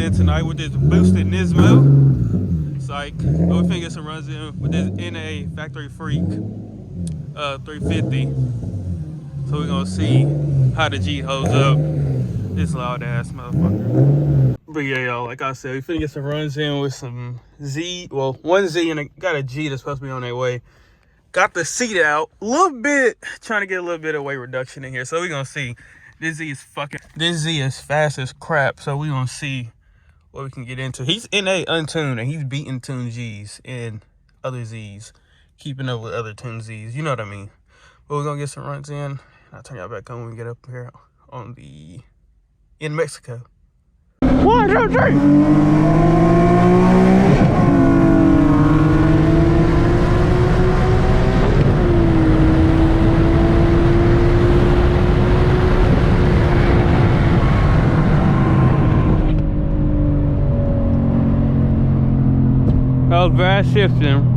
in tonight with this boosted Nismo. Psych. But we finna get some runs in with this NA Factory Freak 350. So we're gonna see how the G holds up. This loud ass motherfucker. But yeah, y'all, like I said, we finna get some runs in with some Z. Well, one Z and got a G that's supposed to be on their way. Got the seat out a little bit, trying to get a little bit of weight reduction in here. So we're gonna see. This Z is fast as crap. So we're gonna see what we can get into. He's NA untuned and he's beating tuned G's and other Z's, keeping up with other tuned Z's. You know what I mean? But we're gonna get some runs in. I'll turn y'all back on when we get up here on the in Mexico. 1, 2, 3. That was bad shifting.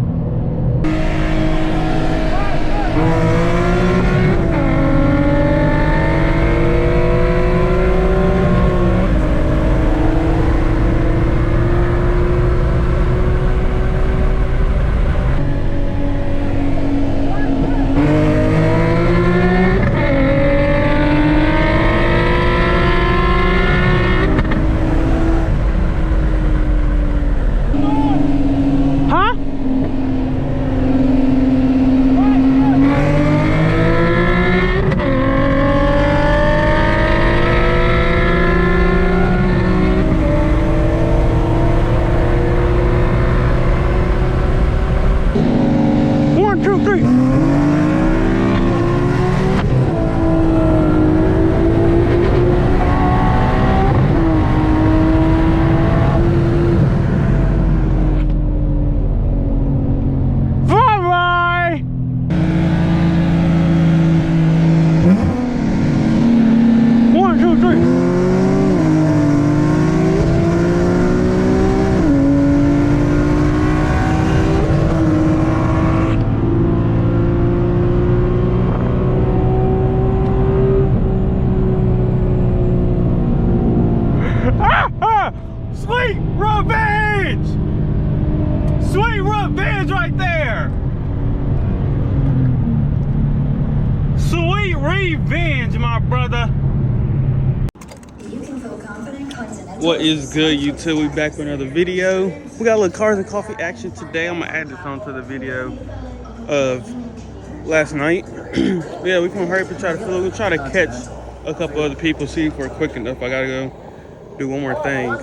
Sweet revenge! Sweet revenge right there! Sweet revenge, my brother! You can feel confident, what is good, YouTube? We back with another video. We got a little cars and coffee action today. I'm gonna add this onto the video of last night. Yeah, we're gonna hurry up and try to fill it. We'll try to catch a couple other people, see if we're quick enough. I gotta go do one more thing.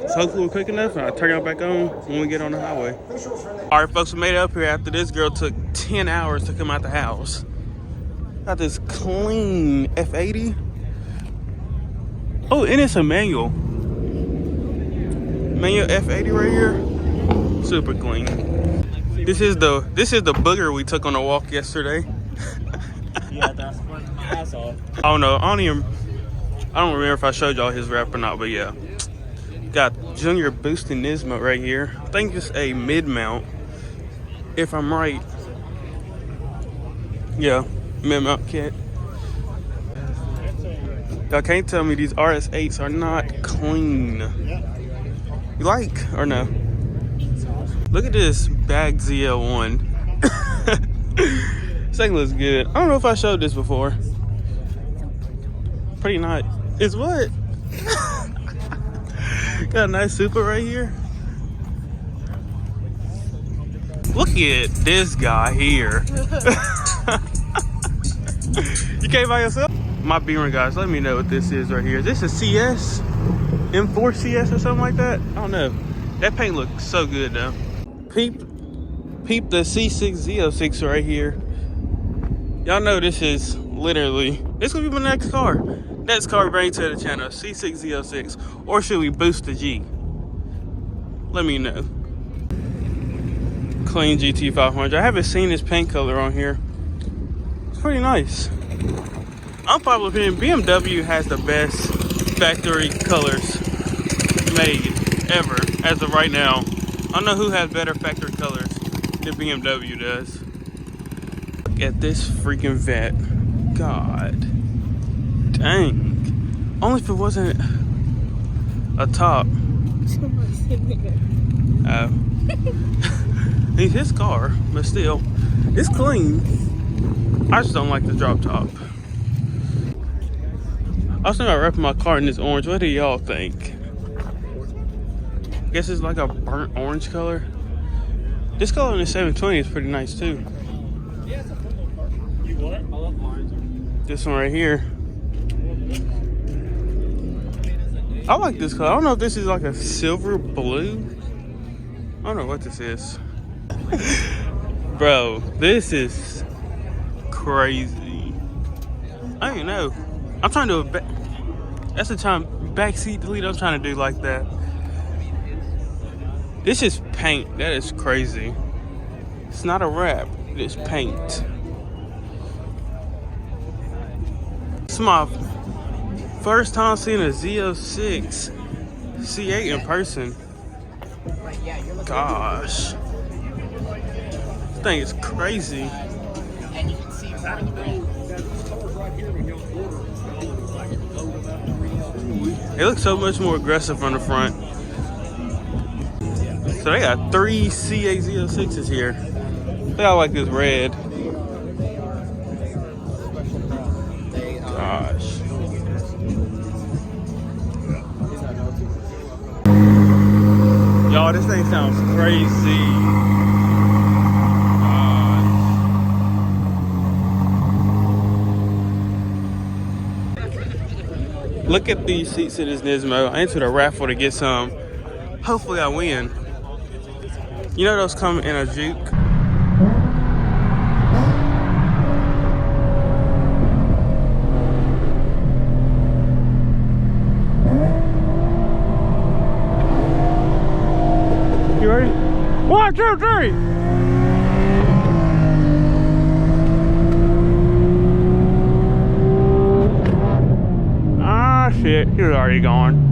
So hopefully we're quick enough and I'll turn y'all back on when we get on the highway. All right, folks, we made it up here after this girl took 10 hours to come out the house. Got this clean F80. Oh, and it's a manual. Manual F80 right here. Super clean. This is the booger we took on a walk yesterday. Yeah, that's one asshole. I don't know. I don't remember if I showed y'all his wrap or not, but yeah. Got Junior boosting Nismo right here. I think it's a mid mount, if I'm right. Yeah, mid mount kit. Y'all can't tell me these RS8s are not clean. You like or no? Look at this bag ZL1. This thing looks good. I don't know if I showed this before. Pretty nice. It's what? Got a nice super right here. Look at this guy here. You came by yourself? My B-Ring guys, let me know what this is right here. Is this a CS? M4 CS or something like that? I don't know. That paint looks so good though. Peep the C6Z06 right here. Y'all know this is literally, this gonna be my next car. Next car we bring to the channel, C6Z06. Or should we boost the G? Let me know. Clean GT500. I haven't seen this paint color on here. It's pretty nice. Unpopular opinion, BMW has the best factory colors made ever as of right now. I don't know who has better factory colors than BMW does. Look at this freaking vet. God dang. Only if it wasn't a top. Oh. It's his car, but still, it's clean. I just don't like the drop top. I was thinking about wrapping my car in this orange. What do y'all think? I guess it's like a burnt orange color. This color in the 720 is pretty nice too. You what? I love orange. This one right here. I like this color. I don't know if this is like a silver blue. I don't know what this is. Bro, this is crazy. I don't even know. I'm trying to do that's the time backseat delete I'm trying to do like that. This is paint. That is crazy. It's not a wrap. It's paint. It's my first time seeing a Z06 C8 in person. Gosh. This thing is crazy. It looks so much more aggressive from the front. So they got 3 C8 Z06s here. They all like this red. Gosh. Y'all, this thing sounds crazy. Look at these seats in this Nismo. I entered a raffle to get some. Hopefully I win. You know those come in a juke? You ready? 1, 2, 3! Ah, shit. He was already gone.